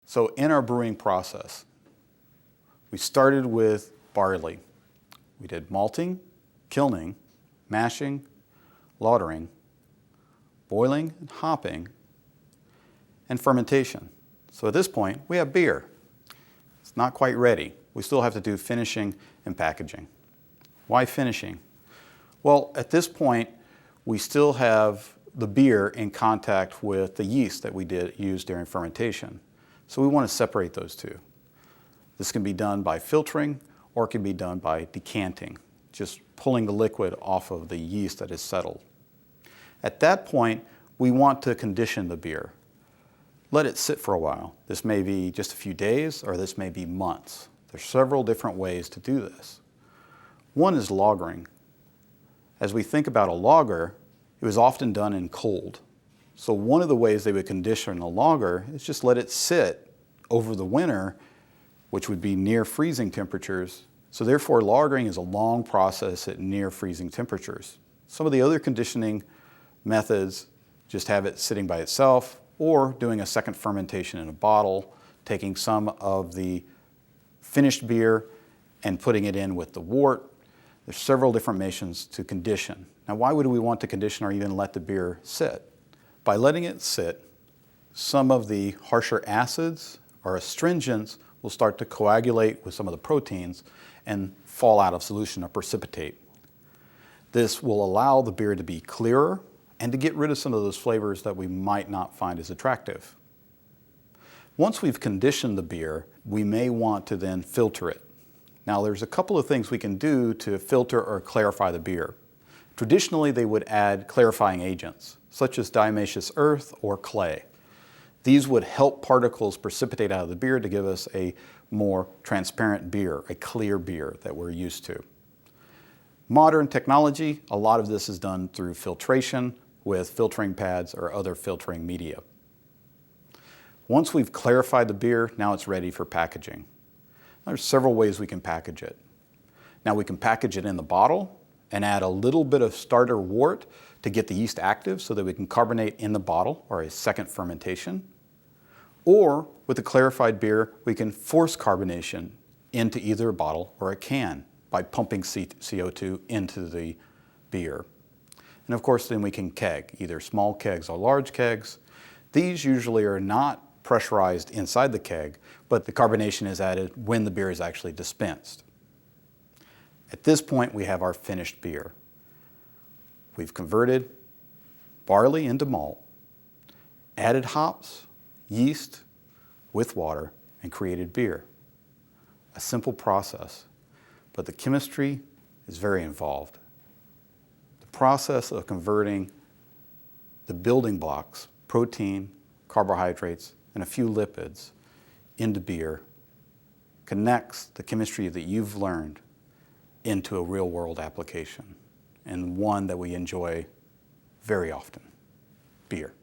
So in our brewing process, we started with barley. We did malting, kilning, mashing, lautering, boiling and hopping, and fermentation. So at this point, we have beer. It's not quite ready. We still have to do finishing and packaging. Why finishing? Well, at this point, we still have the beer in contact with the yeast that we use during fermentation. So we want to separate those two. This can be done by filtering or it can be done by decanting, just pulling the liquid off of the yeast that is settled. At that point, we want to condition the beer. Let it sit for a while. This may be just a few days or this may be months. There's several different ways to do this. One is lagering. As we think about a lager, it was often done in cold. So one of the ways they would condition a lager is just let it sit over the winter, which would be near freezing temperatures. So therefore, lagering is a long process at near freezing temperatures. Some of the other conditioning methods just have it sitting by itself or doing a second fermentation in a bottle, taking some of the finished beer and putting it in with the wort. There's several different methods to condition. Now, why would we want to condition or even let the beer sit? By letting it sit, some of the harsher acids or astringents will start to coagulate with some of the proteins and fall out of solution or precipitate. This will allow the beer to be clearer and to get rid of some of those flavors that we might not find as attractive. Once we've conditioned the beer, we may want to then filter it. Now, there's a couple of things we can do to filter or clarify the beer. Traditionally, they would add clarifying agents, such as diatomaceous earth or clay. These would help particles precipitate out of the beer to give us a more transparent beer, a clear beer that we're used to. Modern technology, a lot of this is done through filtration with filtering pads or other filtering media. Once we've clarified the beer, now it's ready for packaging. There's several ways we can package it. Now we can package it in the bottle and add a little bit of starter wort to get the yeast active so that we can carbonate in the bottle or a second fermentation. Or with the clarified beer, we can force carbonation into either a bottle or a can by pumping CO2 into the beer. And of course, then we can keg, either small kegs or large kegs. These usually are not pressurized inside the keg, but the carbonation is added when the beer is actually dispensed. At this point, we have our finished beer. We've converted barley into malt, added hops, yeast with water, and created beer. A simple process, but the chemistry is very involved. The process of converting the building blocks, protein, carbohydrates, and a few lipids into beer connects the chemistry that you've learned into a real-world application, and one that we enjoy very often, beer.